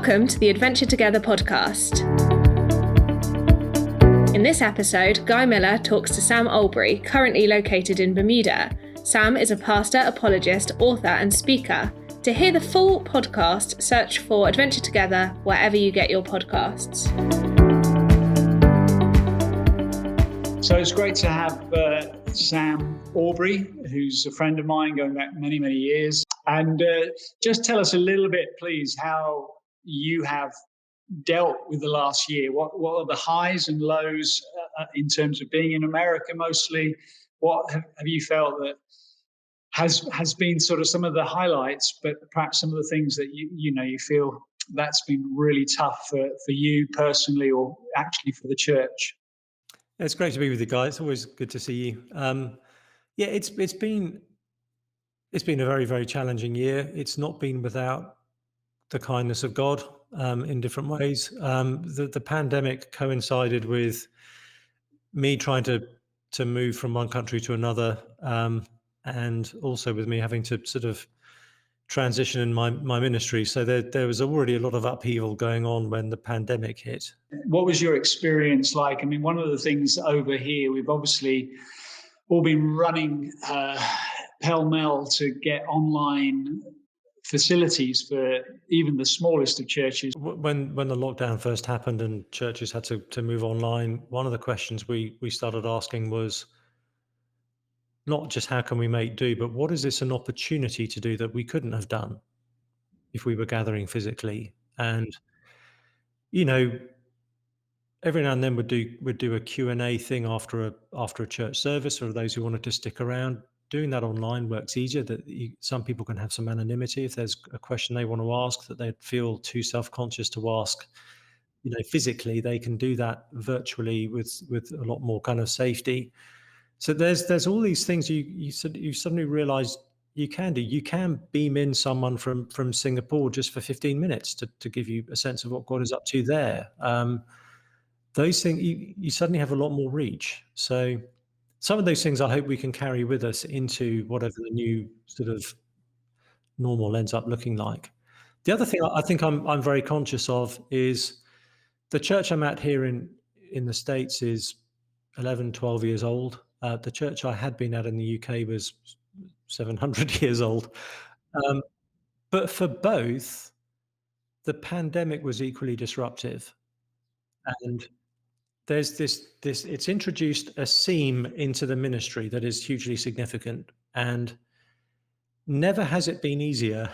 Welcome to the Adventure Together podcast. In this episode, Guy Miller talks to Sam Albury, currently located in Bermuda. Sam is a pastor, apologist, author and speaker. To hear the full podcast, search for Adventure Together wherever you get your podcasts. So it's great to have Sam Albury, who's a friend of mine going back many, many years. And just tell us a little bit, please, how you have dealt with the last year. What are the highs and lows in terms of being in America mostly? What have you felt that has been sort of some of the highlights, but perhaps some of the things that you feel that's been really tough for you personally or actually for the church? It's great to be with you guys. It's always good to see you. It's been a very, very challenging year. It's not been without the kindness of God in different ways. The pandemic coincided with me trying to move from one country to another, and also with me having to sort of transition in my ministry. So there was already a lot of upheaval going on when the pandemic hit. What was your experience like? I mean, one of the things over here, we've obviously all been running pell-mell to get online facilities for even the smallest of churches. When the lockdown first happened and churches had to move online, one of the questions we started asking was not just how can we make do, but what is this an opportunity to do that we couldn't have done if we were gathering physically? And every now and then would do a Q&A thing after a church service, for those who wanted to stick around. Doing that online works easier. Some people can have some anonymity if there's a question they want to ask that they'd feel too self-conscious to ask. Physically, they can do that virtually with a lot more kind of safety. So there's all these things you suddenly realize you can do. You can beam in someone from Singapore just for 15 minutes to give you a sense of what God is up to there. Those things, you suddenly have a lot more reach. So some of those things I hope we can carry with us into whatever the new sort of normal ends up looking like. The other thing I think I'm very conscious of is the church I'm at here in the States is 11, 12 years old. The church I had been at in the UK was 700 years old. But for both, the pandemic was equally disruptive. And there's it's introduced a seam into the ministry that is hugely significant, and never has it been easier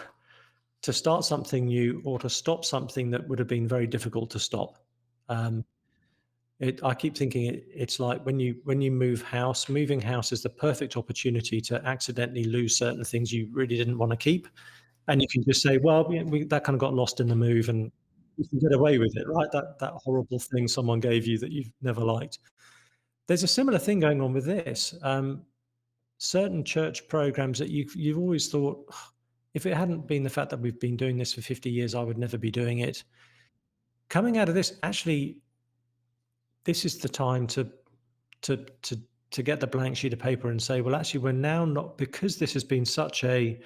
to start something new or to stop something that would have been very difficult to stop. I keep thinking it's like when you move house. Moving house is the perfect opportunity to accidentally lose certain things you really didn't want to keep, and you can just say, well, that kind of got lost in the move, and you can get away with it, right? That horrible thing someone gave you that you've never liked. There's a similar thing going on with this. Certain church programs that you've always thought, if it hadn't been the fact that we've been doing this for 50 years, I would never be doing it. Coming out of this, actually, this is the time to get the blank sheet of paper and say, well, actually, we're now not, because this has been such a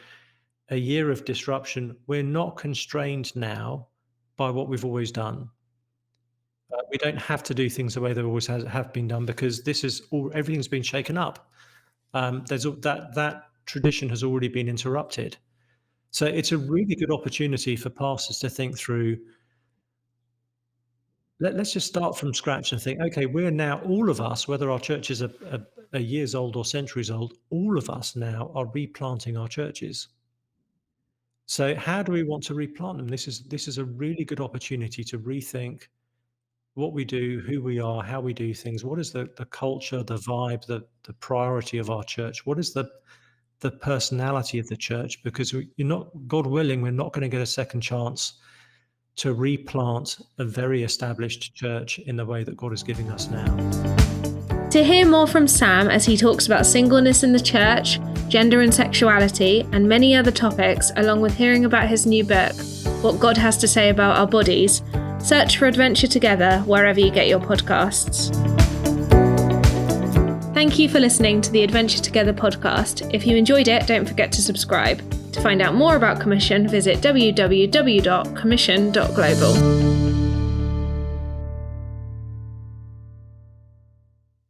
year of disruption, we're not constrained now by what we've always done. We don't have to do things the way they always have been done, because everything's been shaken up. That tradition has already been interrupted. So it's a really good opportunity for pastors to think through. Let's just start from scratch and think, okay, we're now, all of us, whether our churches are years old or centuries old, all of us now are replanting our churches. So how do we want to replant them? This is a really good opportunity to rethink what we do, who we are, how we do things. What is the culture, the vibe, the priority of our church? What is the personality of the church? Because God willing, we're not going to get a second chance to replant a very established church in the way that God is giving us now. To hear more from Sam as he talks about singleness in the church, gender and sexuality, and many other topics, along with hearing about his new book, What God Has to Say About Our Bodies, search for Adventure Together wherever you get your podcasts. Thank you for listening to the Adventure Together podcast. If you enjoyed it, don't forget to subscribe. To find out more about Commission, visit www.commission.global.